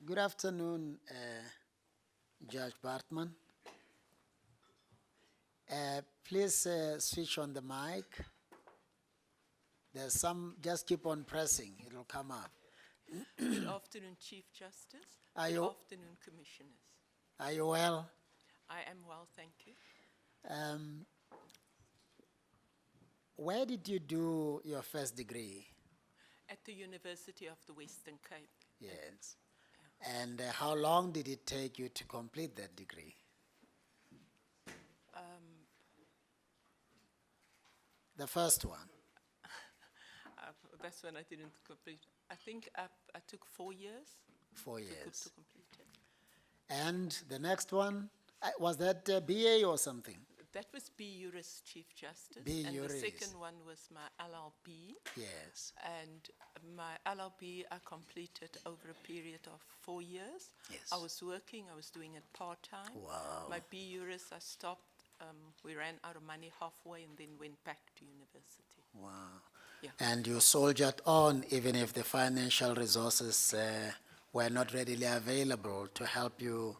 Good afternoon, Judge Baartman. Please switch on the mic. There's some, just keep on pressing, it'll come up. Good afternoon, Chief Justice. Are Good you- afternoon, Commissioners. Are you well? I am well, thank you. Where did you do your first degree? At the University of the Western Cape. Yes. And how long did it take you to complete that degree? The first one. That's when I didn't complete. I think I took 4 years 4 to years. complete it. And the next one, was that BA or something? That was B. Juris, Chief Justice. B. And Juris. the second one was my LLB. Yes. And my LLB I completed over a period of 4 years. Yes. I was working, I was doing it part-time. Wow. My B. Juris I stopped. We ran out of money halfway and then went back to university. Wow. Yeah. And you soldiered on even if the financial resources were not readily available to help you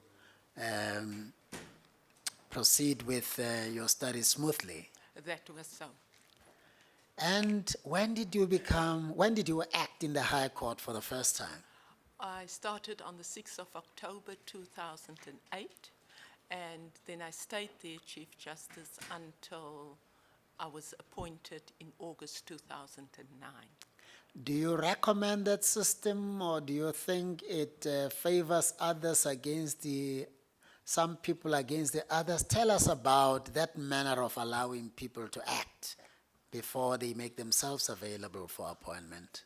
proceed with your studies smoothly. That was so. And when did you act in the High Court for the first time? I started on the 6th of October 2008, and then I stayed there, Chief Justice, until I was appointed in August 2009. Do you recommend that system, or do you think it favors others against some people against the others? Tell us about that manner of allowing people to act before they make themselves available for appointment.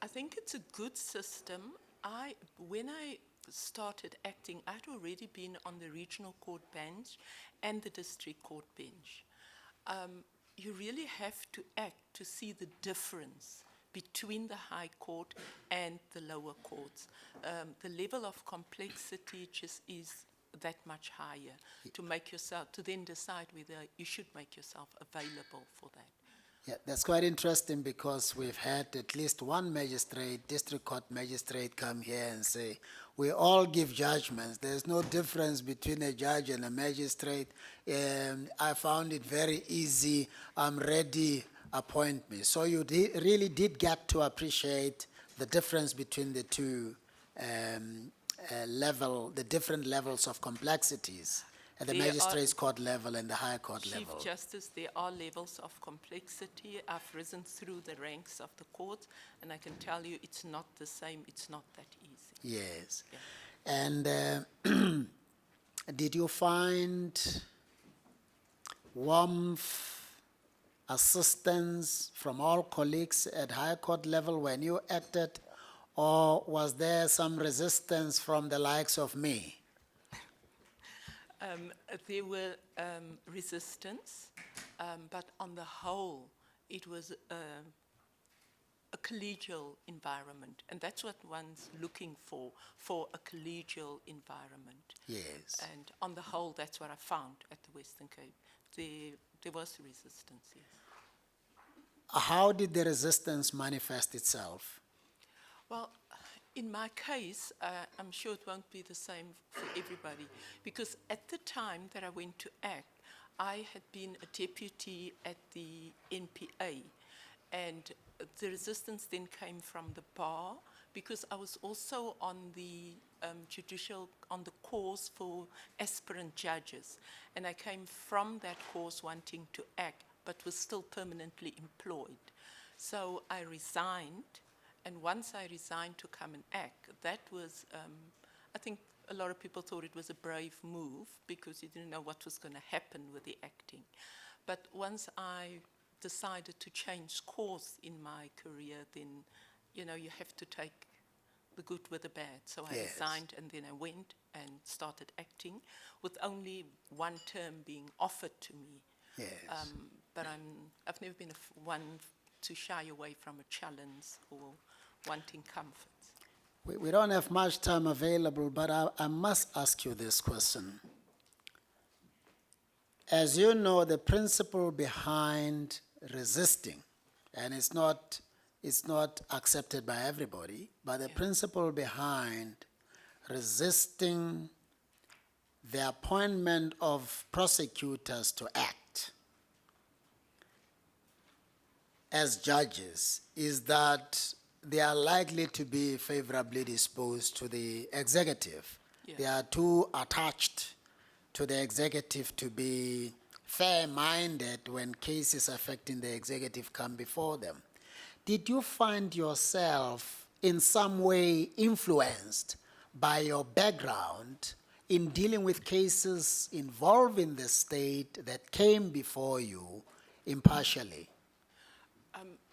I think it's a good system. When I started acting, I'd already been on the regional court bench and the district court bench. You really have to act to see the difference between the High Court and the lower courts. The level of complexity just is that much higher to then decide whether you should make yourself available for that. Yeah, that's quite interesting because we've had at least one magistrate, district court magistrate, come here and say, we all give judgments. There's no difference between a judge and a magistrate. I found it very easy. I'm ready, appoint me. So you really did get to appreciate the difference between the two the different levels of complexities at the magistrates court level and the High Court Chief level. Justice, there are levels of complexity. I've risen through the ranks of the court, and I can tell you it's not the same, it's not that easy. Yes. Yeah. And did you find warmth, assistance from all colleagues at High Court level when you acted, or was there some resistance from the likes of me? There were resistance, but on the whole, it was a collegial environment, and that's what one's looking for a collegial environment. Yes. And on the whole, that's what I found at the Western Cape. There was resistance, yes. How did the resistance manifest itself? Well, in my case, I'm sure it won't be the same for everybody, because at the time that I went to act, I had been a deputy at the NPA, and the resistance then came from the bar, because I was also on the judicial, on the course for aspirant judges, and I came from that course wanting to act, but was still permanently employed. So I resigned. And once I resigned to come and act, that was, I think a lot of people thought it was a brave move because you didn't know what was going to happen with the acting. But once I decided to change course in my career, then, you know, you have to take the good with the bad. So I Yes. resigned, and then I went and started acting with only one term being offered to me. Yes. But I've never been one to shy away from a challenge or wanting comfort. We don't have much time available, but I must ask you this question. As you know, the principle behind resisting, and it's not accepted by everybody, but the principle behind resisting the appointment of prosecutors to act as judges is that they are likely to be favorably disposed to the executive. Yeah. They are too attached to the executive to be fair-minded when cases affecting the executive come before them. Did you find yourself in some way influenced by your background in dealing with cases involving the state that came before you impartially?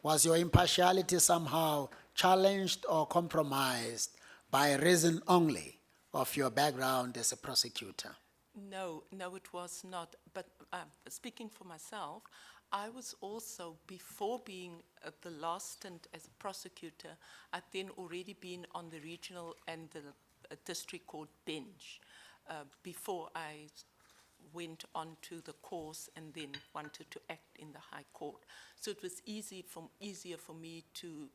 Was your impartiality somehow challenged or compromised by reason only of your background as a prosecutor? No, it was not. But speaking for myself, I was also, before being the last stint as a prosecutor, I'd then already been on the regional and the district court bench before I went on to the course and then wanted to act in the High Court. So it was easier for me to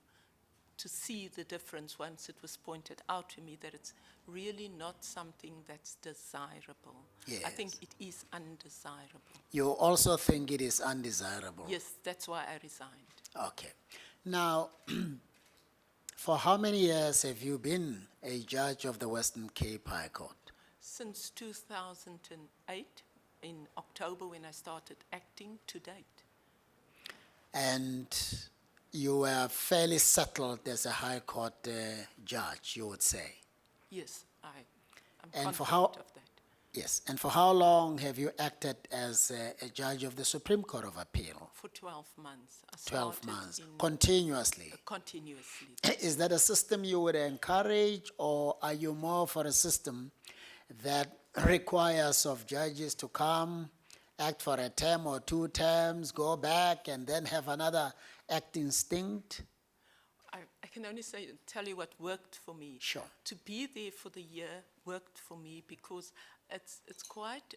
see the difference once it was pointed out to me that it's really not something that's desirable. I think Yes. it is undesirable. You also think it is undesirable? Yes, that's why I resigned. Okay. Now, for how many years have you been a judge of the Western Cape High Court? Since 2008, in October when I started acting, to date. And you were fairly settled as a High Court judge, you would say. Yes, I'm And for confident how- of that. Yes. And for how long have you acted as a judge of the Supreme Court of Appeal? For 12 months. I 12 started months, in- continuously. continuously. Is that a system you would encourage, or are you more for a system that requires of judges to come, act for a term or 2 terms, go back, and then have another acting stint? I can only tell you what worked for me. Sure. To be there for the year worked for me because it's quite,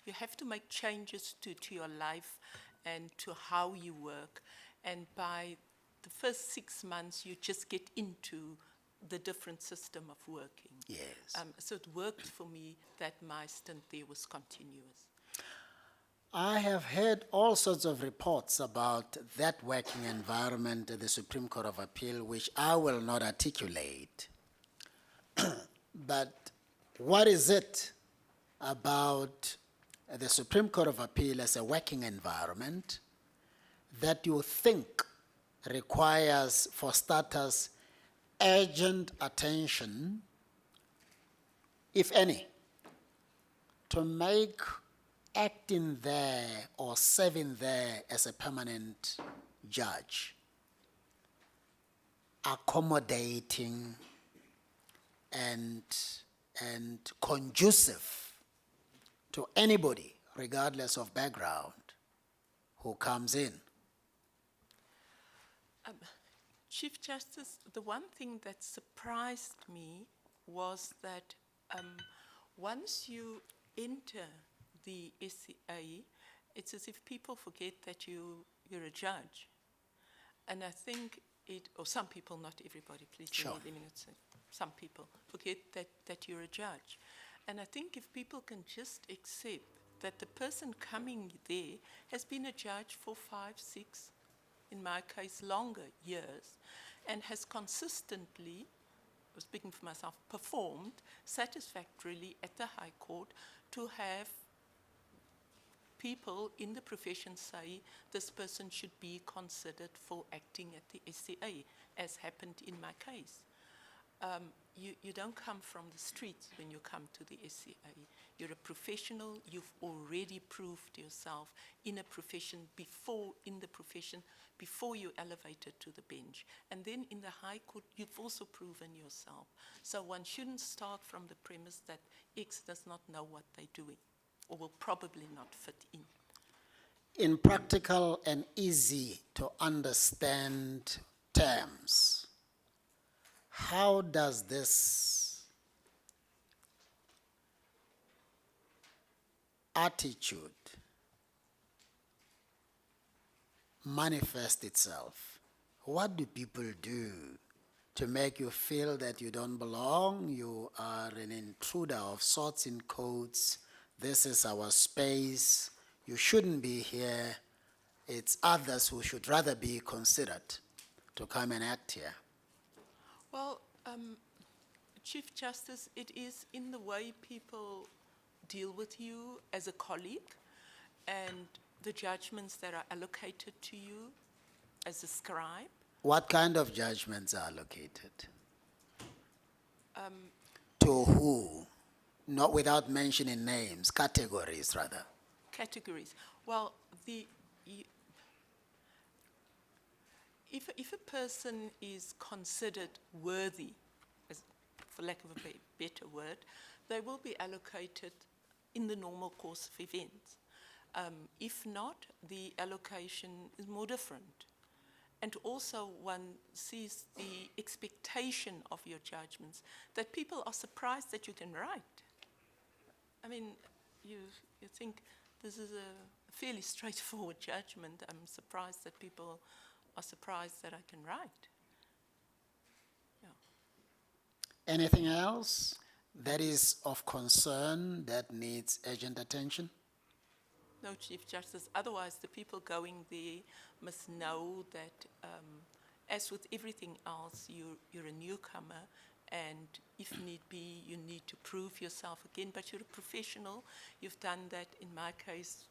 you have to make changes to your life and to how you work. And by the first 6 months, you just get into the different system of working. Yes. So it worked for me that my stint there was continuous. I have heard all sorts of reports about that working environment at the Supreme Court of Appeal, which I will not articulate. But what is it about the Supreme Court of Appeal as a working environment that you think requires, for starters, urgent attention, if any, to make acting there or serving there as a permanent judge accommodating and conducive to anybody, regardless of background, who comes in? Chief Justice, the one thing that surprised me was that once you enter the SCA, it's as if people forget that you're a judge. And I think or some people, not everybody, please Sure. let me not say, some people forget that you're a judge. And I think if people can just accept that the person coming there has been a judge for 5, 6, in my case, longer years, and has consistently, speaking for myself, performed satisfactorily at the High Court, to have people in the profession say this person should be considered for acting at the SCA, as happened in my case. You don't come from the streets when you come to the SCA. You're a professional. You've already proved yourself in a profession before you elevated to the bench. And then in the High Court, you've also proven yourself. So one shouldn't start from the premise that X does not know what they're doing or will probably not fit in. In practical and easy to understand terms, how does this attitude manifest itself? What do people do to make you feel that you don't belong, you are an intruder of sorts in codes, this is our space, you shouldn't be here, it's others who should rather be considered to come and act here. Well, Chief Justice, it is in the way people deal with you as a colleague and the judgments that are allocated to you as a scribe. What kind of judgments are allocated? To who? Not without mentioning names, categories rather. Categories. Well, if a person is considered worthy, for lack of a better word, they will be allocated in the normal course of events. If not, the allocation is more different. And also one sees the expectation of your judgments, that people are surprised that you can write. I mean, you think this is a fairly straightforward judgment. I'm surprised that people are surprised that I can write. Yeah. Anything else that is of concern that needs urgent attention? No, Chief Justice. Otherwise, the people going there must know that, as with everything else, you're a newcomer, and if need be, you need to prove yourself again. But you're a professional. You've done that. In my case,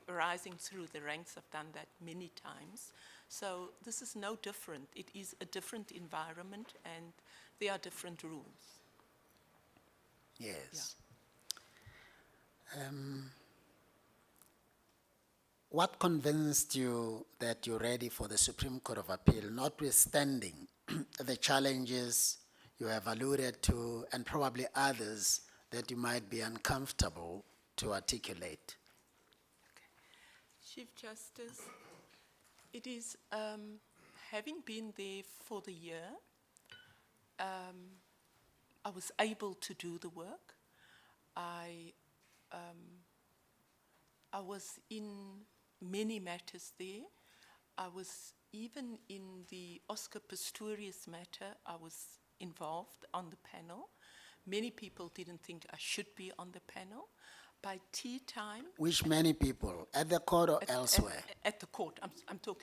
rising through the ranks, I've done that many times. So this is no different. It is a different environment, and there are different rules. Yes. Yeah. What convinced you that you're ready for the Supreme Court of Appeal, notwithstanding the challenges you have alluded to and probably others that you might be uncomfortable to articulate? Okay. Chief Justice, it is, having been there for the year, I was able to do the work. I was in many matters there. I was even in the Oscar Pistorius matter, I was involved on the panel. Many people didn't think I should be on the panel. By tea time... Which many people, at the court or elsewhere? At the court. I'm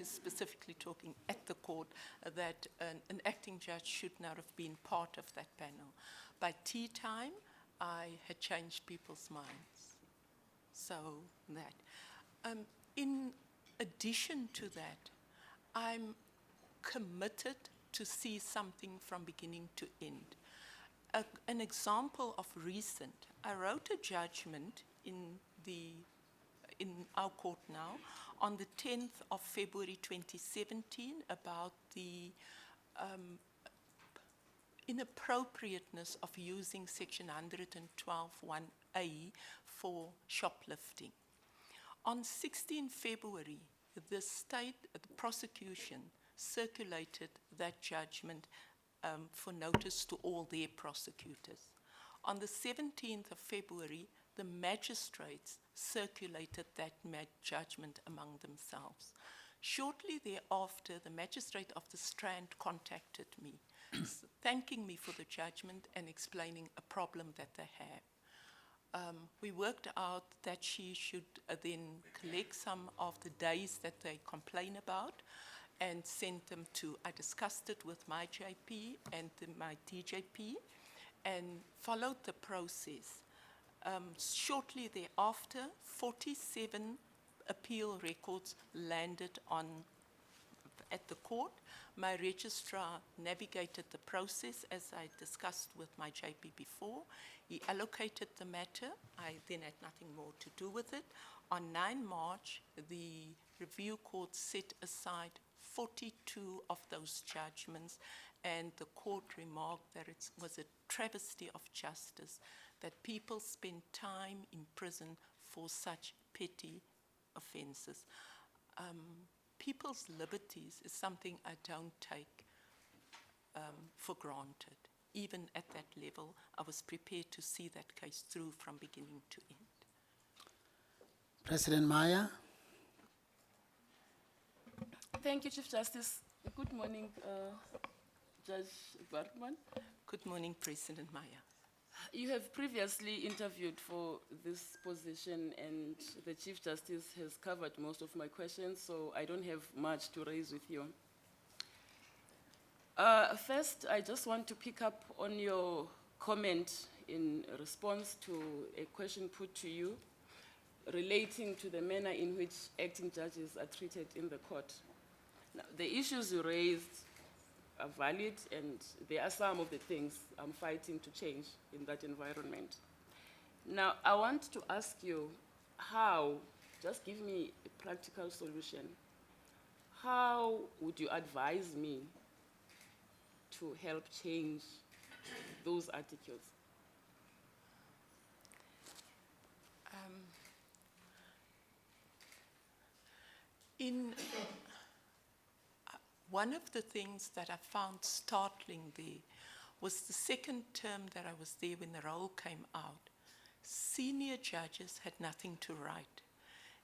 specifically talking at the court, that an acting judge should not have been part of that panel. By tea time, I had changed people's minds. So that. In addition to that, I'm committed to see something from beginning to end. An example of recent, I wrote a judgment in our court now on the 10th of February 2017 about the inappropriateness of using section 112(1)(a) for shoplifting. On 16 February, the prosecution circulated that judgment for notice to all their prosecutors. On the 17th of February, the magistrates circulated that judgment among themselves. Shortly thereafter, the magistrate of the Strand contacted me, thanking me for the judgment and explaining a problem that they have. We worked out that she should then collect some of the days that they complain about and send them to, I discussed it with my JP and my DJP and followed the process. Shortly thereafter, 47 appeal records landed at the court. My registrar navigated the process as I discussed with my JP before. He allocated the matter. I then had nothing more to do with it. On 9 March, the review court set aside 42 of those judgments, and the court remarked that it was a travesty of justice that people spend time in prison for such petty offenses. People's liberties is something I don't take for granted. Even at that level, I was prepared to see that case through from beginning to end. President Maya? Thank you, Chief Justice. Good morning, Judge Baartman. Good morning, President Maya. You have previously interviewed for this position, and the Chief Justice has covered most of my questions, so I don't have much to raise with you. First, I just want to pick up on your comment in response to a question put to you relating to the manner in which acting judges are treated in the court. Now, the issues you raised are valid, and there are some of the things I'm fighting to change in that environment. Now, I want to ask you how, just give me a practical solution, how would you advise me to help change those articles? One of the things that I found startling there was the second term that I was there when the roll came out. Senior judges had nothing to write.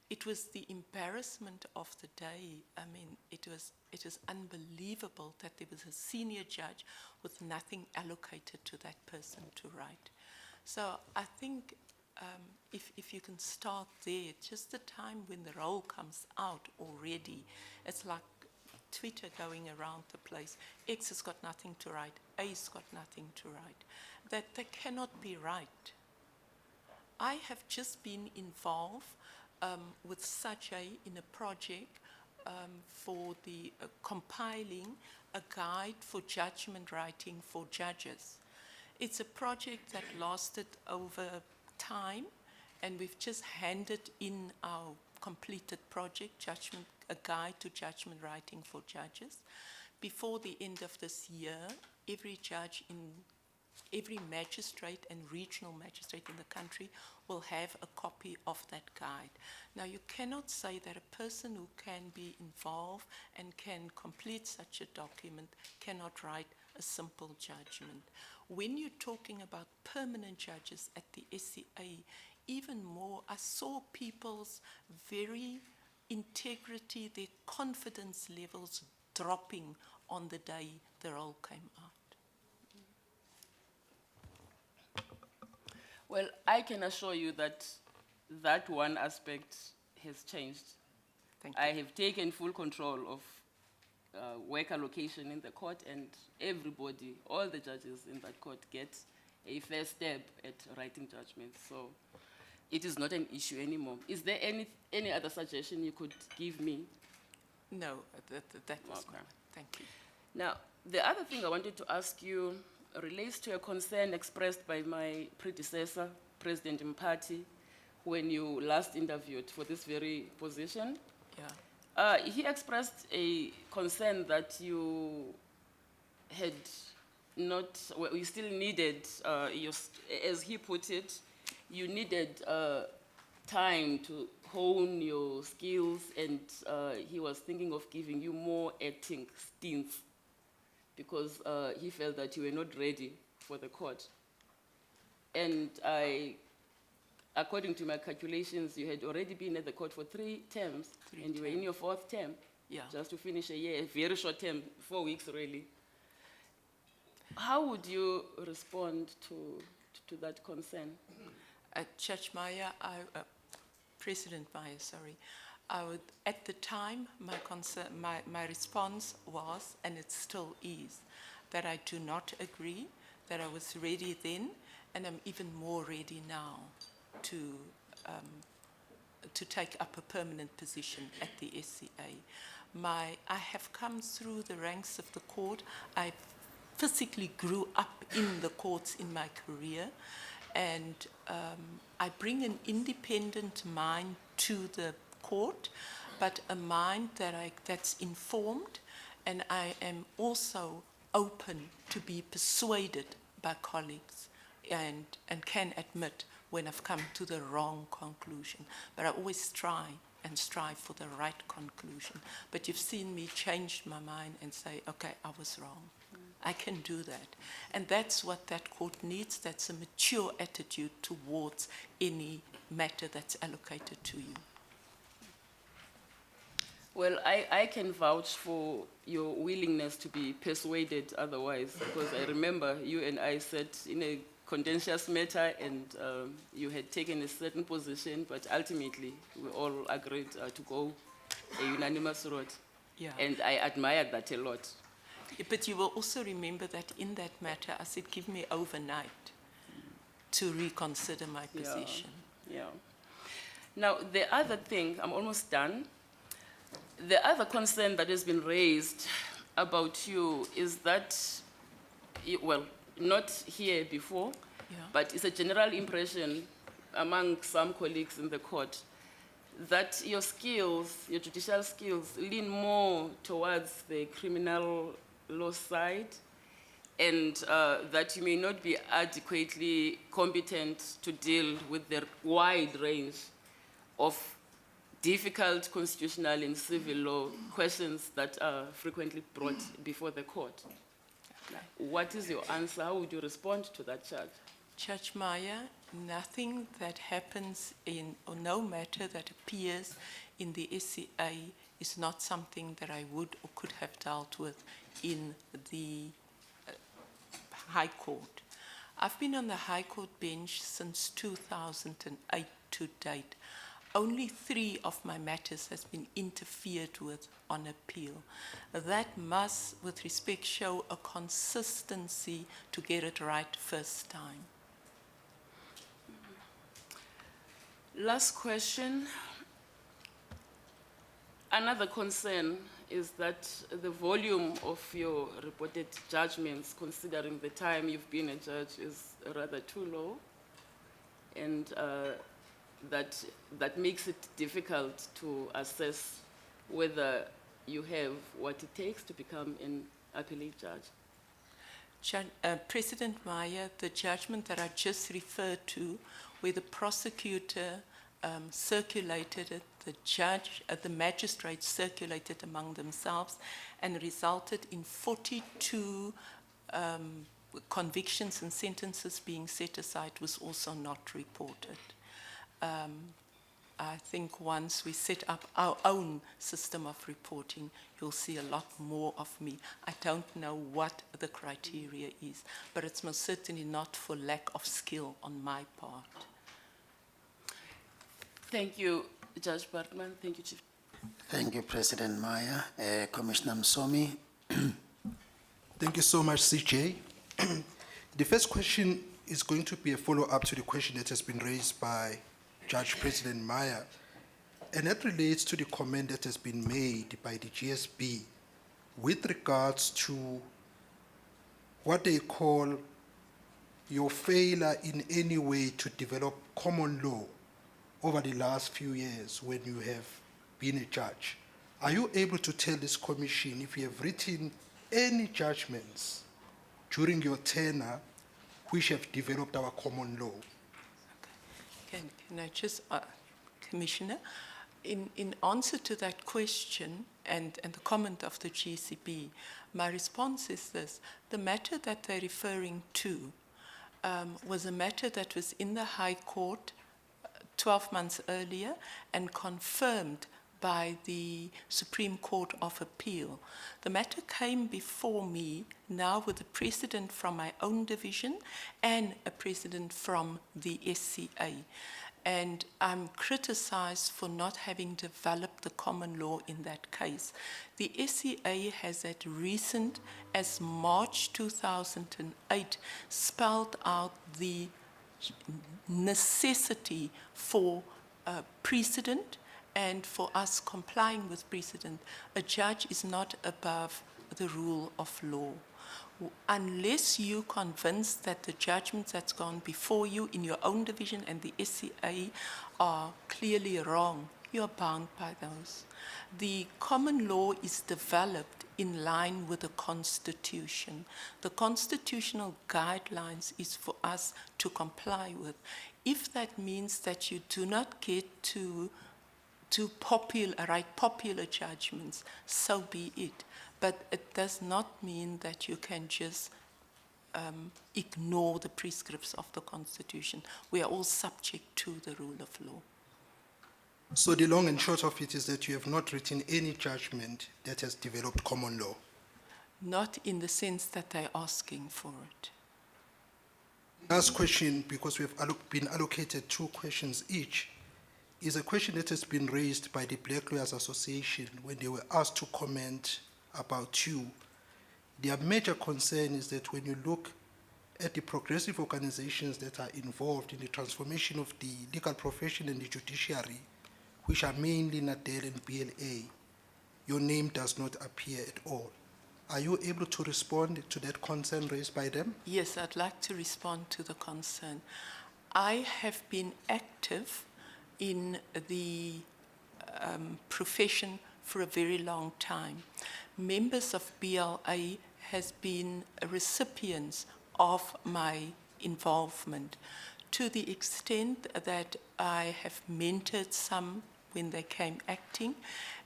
It was the embarrassment of the day. I mean, it was unbelievable that there was a senior judge with nothing allocated to that person to write. So I think if you can start there, just the time when the roll comes out already, it's like Twitter going around the place. X has got nothing to write, A's got nothing to write. That they cannot be right. I have just been involved with Sajay in a project for the compiling a guide for judgment writing for judges. It's a project that lasted over time, and we've just handed in our completed project, a guide to judgment writing for judges. Before the end of this year, every judge in every magistrate and regional magistrate in the country will have a copy of that guide. Now, you cannot say that a person who can be involved and can complete such a document cannot write a simple judgment. When you're talking about permanent judges at the SCA, even more, I saw people's very integrity, their confidence levels dropping on the day the roll came out. Well, I can assure you that that one aspect has changed. Thank you. I have taken full control of work allocation in the court, and everybody, all the judges in that court, get a fair step at writing judgments. So it is not an issue anymore. Is there any other suggestion you could give me? No, that was Okay. Thank you. Now, the other thing I wanted to ask you relates to a concern expressed by my predecessor, President Mpati, when you last interviewed for this very position. Yeah. He expressed a concern that you had not, well, you still needed, as he put it, you needed time to hone your skills, and he was thinking of giving you more acting stints because he felt that you were not ready for the court. And according to my calculations, you had already been at the court for 3 terms, and you were in your 4th term, Yeah. just to finish a year, a very short term, 4 weeks really. How would you respond to that concern? Judge Maya, President Maya, sorry. At the time, my response was, and it still is, that I do not agree, that I was ready then, and I'm even more ready now to take up a permanent position at the SCA. I have come through the ranks of the court. I physically grew up in the courts in my career, and I bring an independent mind to the court, but a mind that's informed, and I am also open to be persuaded by colleagues and can admit when I've come to the wrong conclusion. But I always try and strive for the right conclusion. But you've seen me change my mind and say, okay, I was wrong. I can do that. And that's what that court needs. That's a mature attitude towards any matter that's allocated to you. Well, I can vouch for your willingness to be persuaded otherwise, because I remember you and I sat in a contentious matter and you had taken a certain position, but ultimately we all agreed to go a unanimous route. Yeah. And I admired that a lot. But you will also remember that in that matter, I said, give me overnight to reconsider my position. Yeah. Now, the other thing, I'm almost done. The other concern that has been raised about you is that, well, not here before, Yeah. but it's a general impression among some colleagues in the court that your skills, your judicial skills, lean more towards the criminal law side, and that you may not be adequately competent to deal with the wide range of difficult constitutional and civil law questions that are frequently brought before the court. What is your answer? How would you respond to that charge? Judge Meyer, nothing that happens in, or no matter that appears in the SCA is not something that I would or could have dealt with in the High Court. I've been on the High Court bench since 2008 to date. Only 3 of my matters has been interfered with on appeal. That must, with respect, show a consistency to get it right first time. Last question. Another concern is that the volume of your reported judgments, considering the time you've been a judge, is rather too low, and that makes it difficult to assess whether you have what it takes to become an appellate judge. President Meyer, the judgment that I just referred to, where the prosecutor circulated it, the magistrate circulated among themselves, and resulted in 42 convictions and sentences being set aside, was also not reported. I think once we set up our own system of reporting, you'll see a lot more of me. I don't know what the criteria is, but it's most certainly not for lack of skill on my part. Thank you, Judge Baartman. Thank you, Chief. Thank you, President Meyer. Commissioner Msomi. Thank you so much, CJ. The first question is going to be a follow-up to the question that has been raised by Judge President Meyer, and that relates to the comment that has been made by the GSB with regards to what they call your failure in any way to develop common law over the last few years when you have been a judge. Are you able to tell this commission if you have written any judgments during your tenure which have developed our common law? Can I just, Commissioner, in answer to that question and the comment of the GCB, my response is this. The matter that they're referring to was a matter that was in the High Court 12 months earlier and confirmed by the Supreme Court of Appeal. The matter came before me now with a precedent from my own division and a precedent from the SCA. And I'm criticized for not having developed the common law in that case. The SCA has at recent as March 2008 spelled out the necessity for precedent and for us complying with precedent. A judge is not above the rule of law. Unless you're convinced that the judgments that's gone before you in your own division and the SCA are clearly wrong, you're bound by those. The common law is developed in line with the Constitution. The constitutional guidelines is for us to comply with. If that means that you do not get to write popular judgments, so be it. But it does not mean that you can just ignore the prescripts of the Constitution. We are all subject to the rule of law. So the long and short of it is that you have not written any judgment that has developed common law. Not in the sense that they're asking for it. Last question, because we have been allocated 2 questions each, is a question that has been raised by the Black Lawyers Association when they were asked to comment about you. Their major concern is that when you look at the progressive organizations that are involved in the transformation of the legal profession and the judiciary, which are mainly NADEL and BLA, your name does not appear at all. Are you able to respond to that concern raised by them? Yes, I'd like to respond to the concern. I have been active in the profession for a very long time. Members of BLA has been recipients of my involvement to the extent that I have mentored some when they came acting.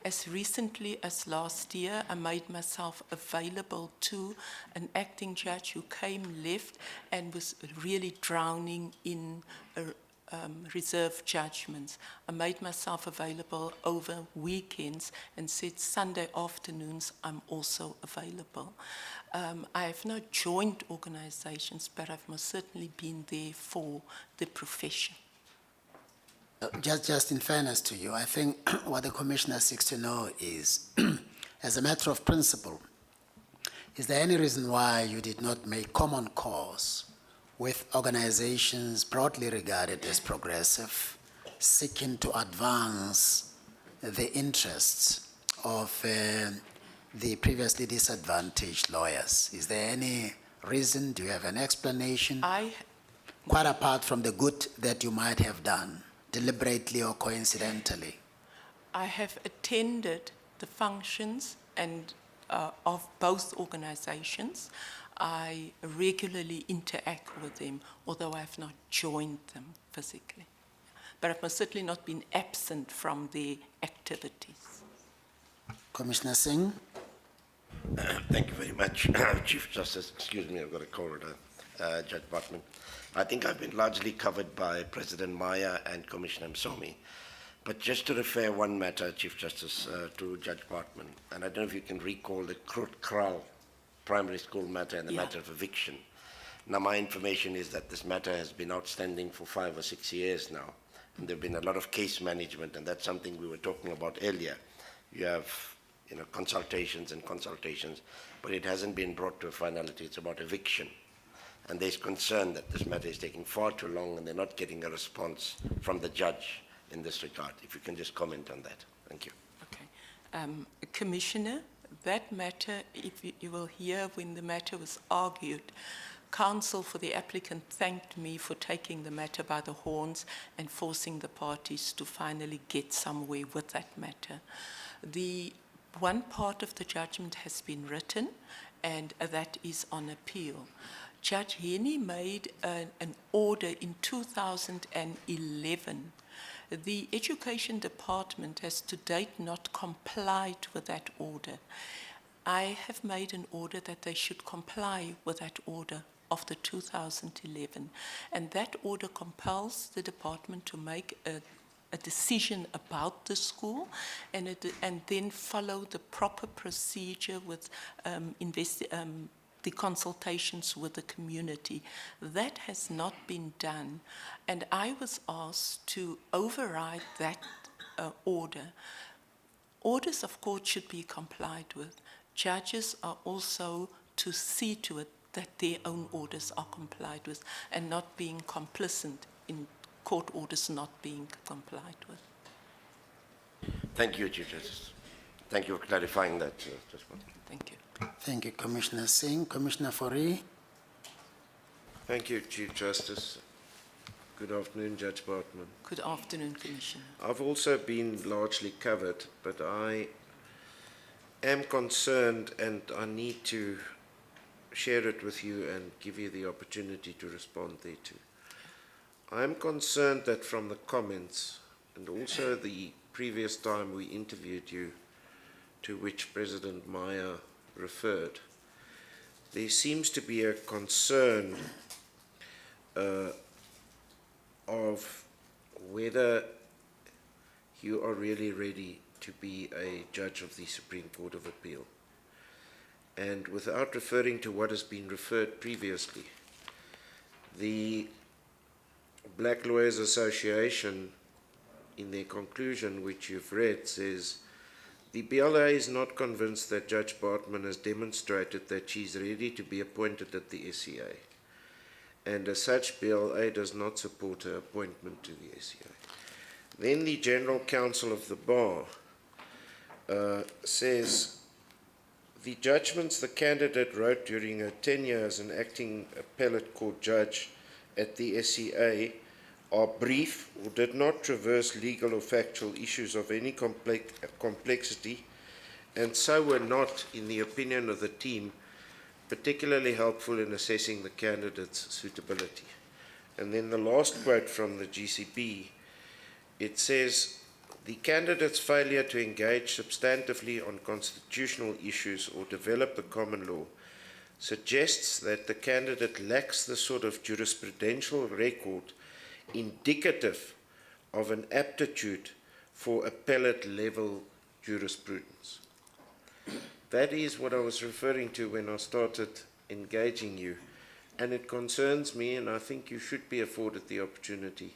As recently as last year, I made myself available to an acting judge who came left and was really drowning in reserve judgments. I made myself available over weekends and said Sunday afternoons I'm also available. I have not joined organizations, but I've most certainly been there for the profession. Just in fairness to you, I think what the Commissioner seeks to know is, as a matter of principle, is there any reason why you did not make common cause with organizations broadly regarded as progressive, seeking to advance the interests of the previously disadvantaged lawyers? Is there any reason? Do you have an explanation? Quite apart from the good that you might have done, deliberately or coincidentally. I have attended the functions and of both organizations. I regularly interact with them, although I have not joined them physically. But I've most certainly not been absent from their activities. Commissioner Singh? Thank you very much, Chief Justice. Excuse me, I've got a cold, Judge Baartman. I think I've been largely covered by President Maya and Commissioner Msomi. But just to refer one matter, Chief Justice, to Judge Baartman, and I don't know if you can recall the Krul primary school matter and the matter of eviction. Now, my information is that this matter has been outstanding for 5 or 6 years now, and there have been a lot of case management, and that's something we were talking about earlier. You have, consultations and consultations, but it hasn't been brought to a finality. It's about eviction. And there's concern that this matter is taking far too long and they're not getting a response from the judge in this regard. If you can just comment on that. Thank you. Okay. Commissioner, that matter, if you will hear when the matter was argued, counsel for the applicant thanked me for taking the matter by the horns and forcing the parties to finally get somewhere with that matter. The one part of the judgment has been written, and that is on appeal. Judge Henny made an order in 2011. The Education Department has to date not complied with that order. I have made an order that they should comply with that order of the 2011, and that order compels the department to make a decision about the school and then follow the proper procedure with the consultations with the community. That has not been done, and I was asked to override that order. Orders of court should be complied with. Judges are also to see to it that their own orders are complied with and not being complicit in court orders not being complied with. Thank you, Chief Justice. Thank you for clarifying that, Justice Baartman. Thank you. Thank you, Commissioner Singh. Commissioner Fourie? Thank you, Chief Justice. Good afternoon, Judge Baartman. Good afternoon, Commissioner. I've also been largely covered, but I am concerned and I need to share it with you and give you the opportunity to respond thereto. I am concerned that from the comments and also the previous time we interviewed you, to which President Maya referred, there seems to be a concern of whether you are really ready to be a judge of the Supreme Court of Appeal. And without referring to what has been referred previously, the Black Lawyers Association, in their conclusion, which you've read, says, the BLA is not convinced that Judge Baartman has demonstrated that she is ready to be appointed at the SCA. And as such, BLA does not support her appointment to the SCA. Then the General Counsel of the Bar says, the judgments the candidate wrote during her tenure as an acting appellate court judge at the SCA are brief or did not traverse legal or factual issues of any complexity, and so were not, in the opinion of the team, particularly helpful in assessing the candidate's suitability. And then the last quote from the GCP, it says, the candidate's failure to engage substantively on constitutional issues or develop the common law suggests that the candidate lacks the sort of jurisprudential record indicative of an aptitude for appellate level jurisprudence. That is what I was referring to when I started engaging you, and it concerns me, and I think you should be afforded the opportunity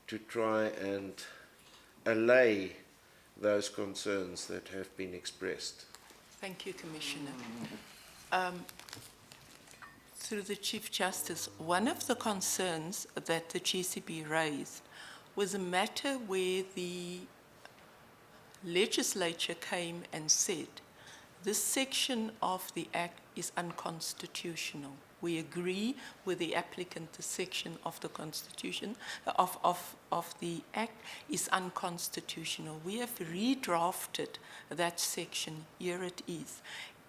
to try and allay those concerns that have been expressed. Thank you, Commissioner. Through the Chief Justice, one of the concerns that the GCB raised was a matter where the legislature came and said, this section of the Act is unconstitutional. We agree with the applicant, the section of the Constitution, of the Act is unconstitutional. We have redrafted that section. Here it is.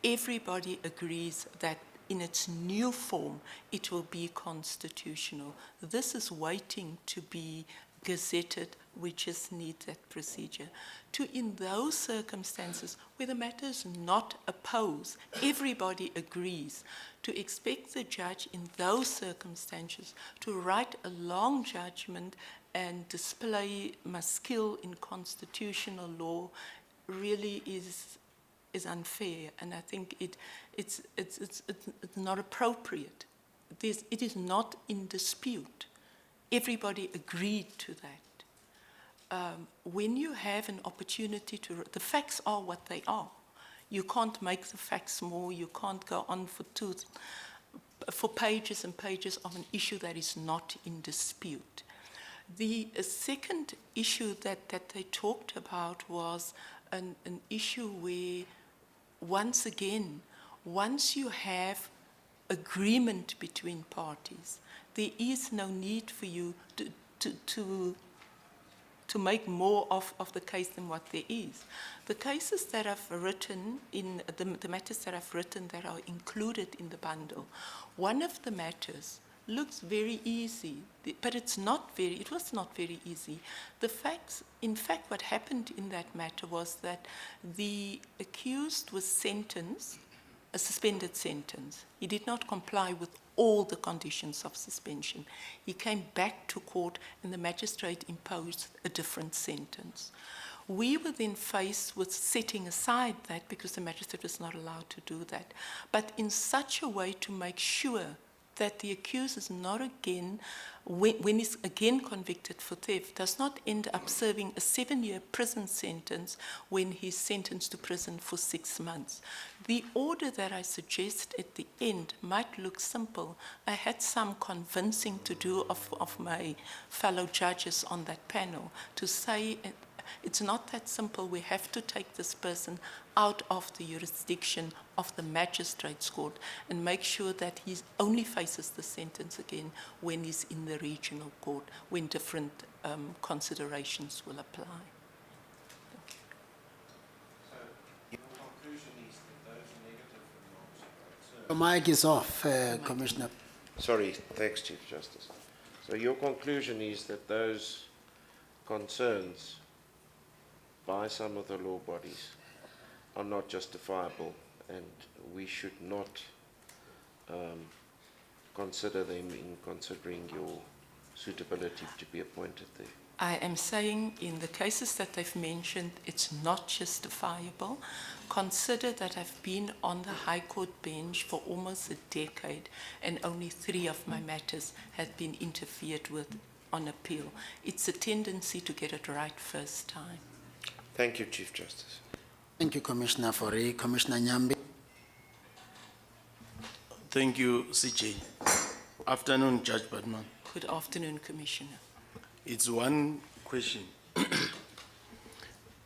Everybody agrees that in its new form, it will be constitutional. This is waiting to be gazetted. We just need that procedure. In those circumstances where the matter is not opposed, everybody agrees, to expect the judge in those circumstances to write a long judgment and display my skill in constitutional law really is unfair, and I think it's not appropriate. It is not in dispute. Everybody agreed to that. When you have an opportunity the facts are what they are. You can't make the facts more. You can't go on for pages and pages of an issue that is not in dispute. The second issue that they talked about was an issue where, once again, once you have agreement between parties, there is no need for you to make more of the case than what there is. The cases that I've written in the matters that I've written that are included in the bundle, one of the matters looks very easy, but it was not very easy. In fact, what happened in that matter was that the accused was sentenced, a suspended sentence. He did not comply with all the conditions of suspension. He came back to court and the magistrate imposed a different sentence. We were then faced with setting aside that because the magistrate was not allowed to do that, but in such a way to make sure that the accused is not again, when he's again convicted for theft, does not end up serving a 7-year prison sentence when he's sentenced to prison for 6 months. The order that I suggest at the end might look simple. I had some convincing to do of my fellow judges on that panel to say, it's not that simple. We have to take this person out of the jurisdiction of the magistrate's court and make sure that he only faces the sentence again when he's in the regional court, when different considerations will apply. Your conclusion is that those negative remarks The mic is off, Commissioner. Sorry, thanks, Chief Justice. So your conclusion is that those concerns by some of the law bodies are not justifiable, and we should not consider them in considering your suitability to be appointed there. I am saying in the cases that they've mentioned, it's not justifiable. Consider that I've been on the High Court bench for almost a decade and only 3 of my matters have been interfered with on appeal. It's a tendency to get it right first time. Thank you, Chief Justice. Thank you, Commissioner Fori. Commissioner Nyambi. Thank you, CJ. Afternoon, Judge Baartman. Good afternoon, Commissioner. It's one question.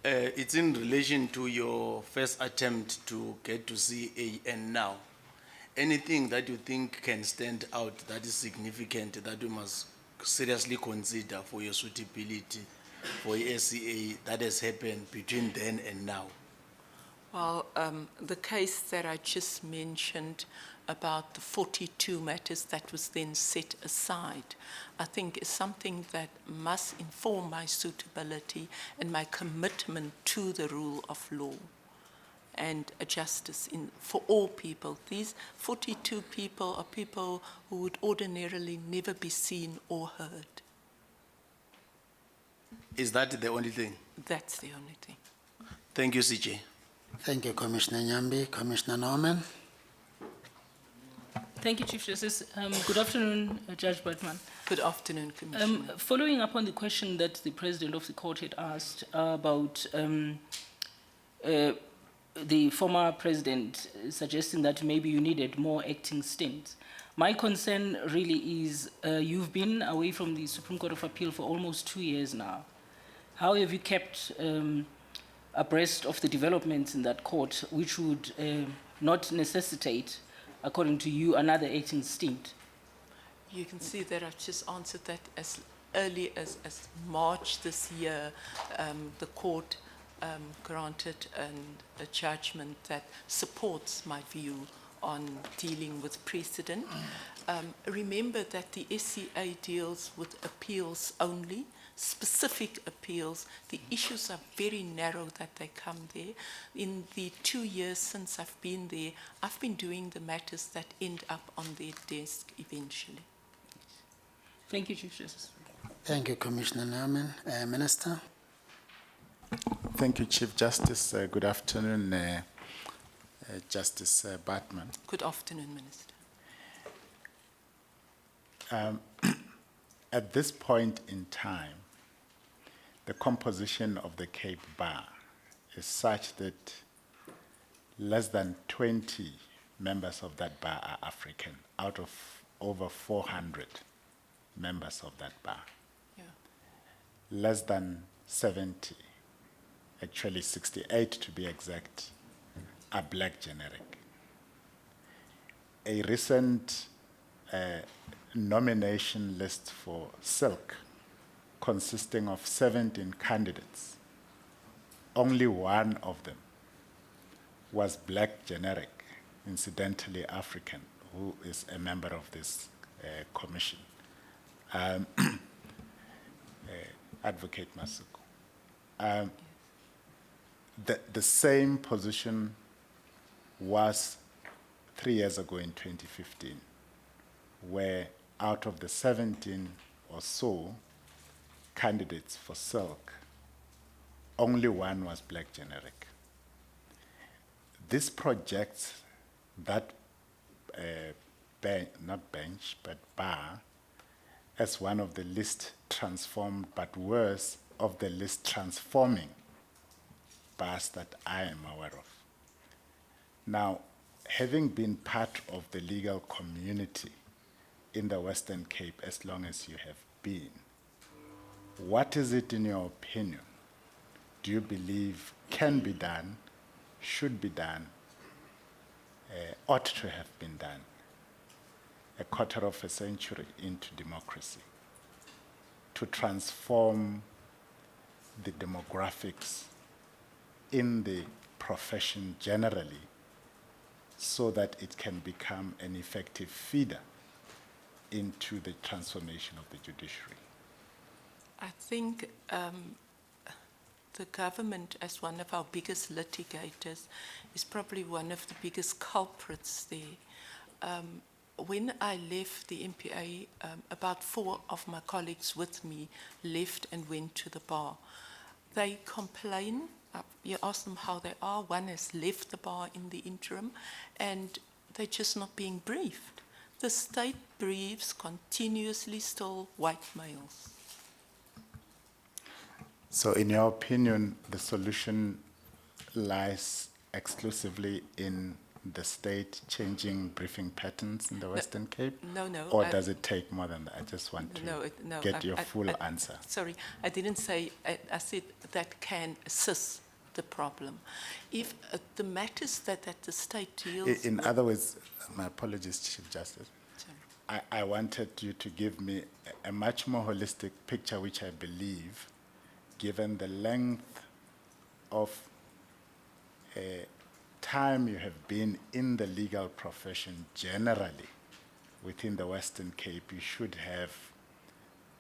It's in relation to your first attempt to get to CAN now. Anything that you think can stand out that is significant that you must seriously consider for your suitability for SCA that has happened between then and now? Well, the case that I just mentioned about the 42 matters that was then set aside, I think is something that must inform my suitability and my commitment to the rule of law and a justice for all people. These 42 people are people who would ordinarily never be seen or heard. Is that the only thing? That's the only thing. Thank you, CJ. Thank you, Commissioner Nyambi. Commissioner Norman. Thank you, Chief Justice. Good afternoon, Judge Baartman. Good afternoon, Commissioner. Following up on the question that the President of the Court had asked about the former President suggesting that maybe you needed more acting stints, my concern really is you've been away from the Supreme Court of Appeal for almost 2 years now. How have you kept abreast of the developments in that court, which would not necessitate, according to you, another acting stint? You can see that I've just answered that as early as March this year. The court granted a judgment that supports my view on dealing with precedent. Remember that the SCA deals with appeals only, specific appeals. The issues are very narrow that they come there. In the 2 years since I've been there, I've been doing the matters that end up on their desk eventually. Thank you, Chief Justice. Thank you, Commissioner Norman. Minister. Thank you, Chief Justice. Good afternoon, Justice Baartman. Good afternoon, Minister. At this point in time, the composition of the Cape Bar is such that less than 20 members of that bar are African, out of over 400 members of that bar. Yeah. Less than 70, actually 68 to be exact, are black generic. A recent nomination list for Silk, consisting of 17 candidates, only one of them was black generic, incidentally African, who is a member of this commission, Advocate Masuku. The same position was 3 years ago in 2015, where out of the 17 or so candidates for Silk, only one was black generic. This projects that not bench, but bar, as one of the least transformed, but worse, of the least transforming bars that I am aware of. Now, having been part of the legal community in the Western Cape as long as you have been, what is it in your opinion do you believe can be done, should be done, ought to have been done a quarter of a century into democracy to transform the demographics in the profession generally so that it can become an effective feeder into the transformation of the judiciary? I think the government, as one of our biggest litigators, is probably one of the biggest culprits there. when I left the MPA, about 4 of my colleagues with me left and went to the bar. They complain, you ask them how they are, one has left the bar in the interim, and they're just not being briefed. The state briefs continuously still white males. So in your opinion, the solution lies exclusively in the state changing briefing patterns in the Western Cape? No, no. Or does it take more than that? I just want to get your full answer. Sorry, I didn't say, I said that can assist the problem. If the matters that the state deals In with, other words, my apologies, Chief Justice. Sorry. I wanted you to give me a much more holistic picture, which I believe, given the length of time you have been in the legal profession generally within the Western Cape, you should have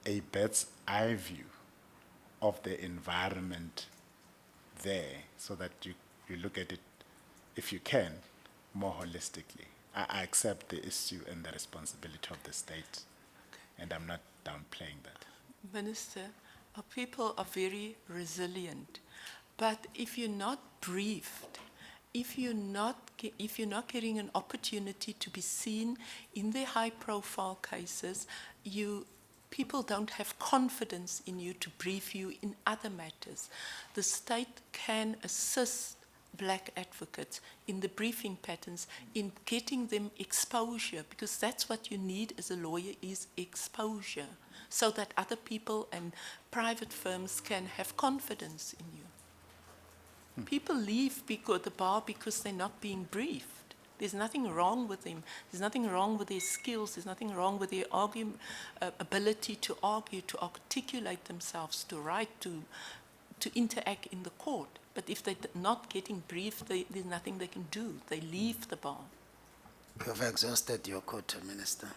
a bird's eye view of the environment there so that you look at it, if you can, more holistically. I accept the issue and the responsibility of the state, and I'm not downplaying that. Minister, our people are very resilient, but if you're not briefed, if you're not getting an opportunity to be seen in the high-profile cases, people don't have confidence in you to brief you in other matters. The state can assist black advocates in the briefing patterns, in getting them exposure, because that's what you need as a lawyer, is exposure, so that other people and private firms can have confidence in you. People leave the bar because they're not being briefed. There's nothing wrong with them. There's nothing wrong with their skills. There's nothing wrong with their ability to argue, to articulate themselves, to write, to interact in the court. But if they're not getting briefed, there's nothing they can do. They leave the bar. You've exhausted your quota, Minister.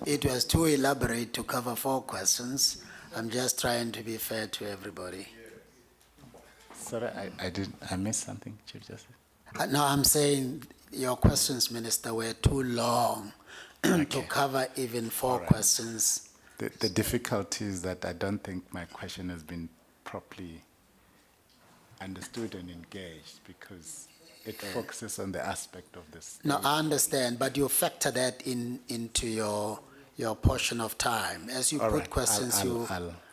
It was too elaborate to cover 4 questions. I'm just trying to be fair to everybody. Sorry, I missed something, Chief Justice. No, I'm saying your questions, Minister, were too long to cover even 4 questions. The difficulty is that I don't think my question has been properly understood and engaged because it focuses on the aspect of this. No, I understand, but you factor that into your portion of time. As you put questions,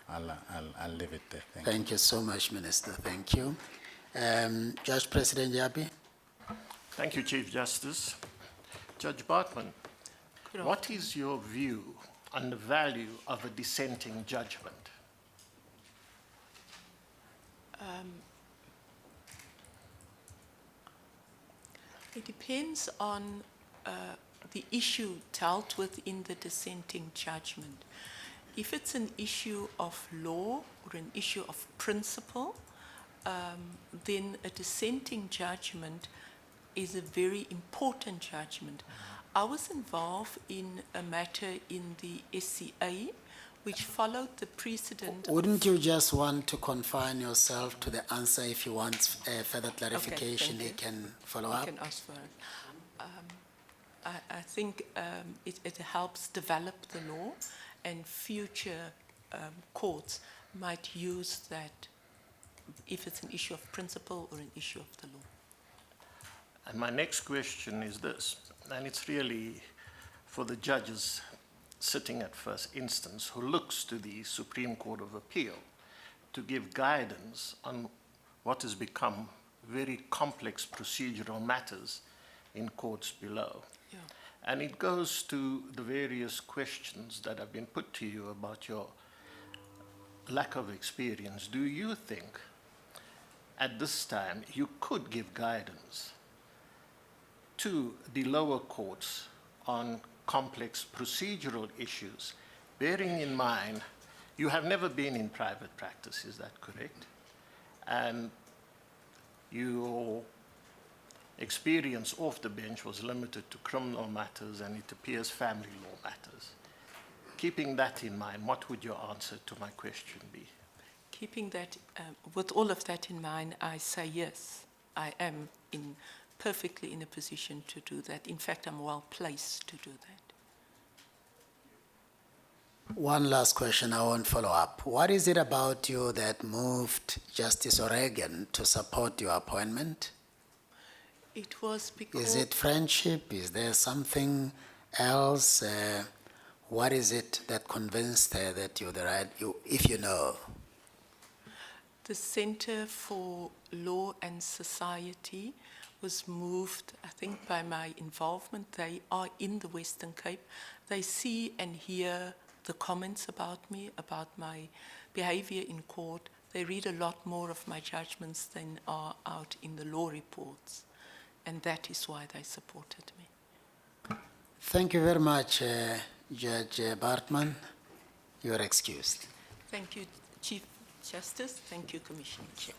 I'll leave it there. Thank you so much, Minister. Thank you. Judge President Yapi. Thank you, Chief Justice. Judge Baartman, what is your view on the value of a dissenting judgment? It depends on the issue dealt with in the dissenting judgment. If it's an issue of law or an issue of principle, then a dissenting judgment is a very important judgment. I was involved in a matter in the SCA, which followed the precedent. Wouldn't you just want to confine yourself to the answer? If you want further clarification, you can follow up. You can ask for it. I think it helps develop the law, and future courts might use that if it's an issue of principle or an issue of the law. And my next question is this, and it's really for the judges sitting at first instance who looks to the Supreme Court of Appeal to give guidance on what has become very complex procedural matters in courts below. Yeah. And it goes to the various questions that have been put to you about your lack of experience. Do you think at this time you could give guidance to the lower courts on complex procedural issues, bearing in mind you have never been in private practice, is that correct? And your experience off the bench was limited to criminal matters and it appears family law matters. Keeping that in mind, what would your answer to my question be? Keeping that, with all of that in mind, I say yes, I am in perfectly in a position to do that. In fact, I'm well placed to do that. One last question, I won't follow up. What is it about you that moved Justice O'Regan to support your appointment? It was because... Is it friendship? Is there something else? What is it that convinced her that you're the right, if you know? The Center for Law and Society was moved, I think, by my involvement. They are in the Western Cape. They see and hear the comments about me, about my behavior in court. They read a lot more of my judgments than are out in the law reports. And that is why they supported me. Thank you very much, Judge Baartman. You are excused. Thank you, Chief Justice. Thank you, Commissioner. Thank you.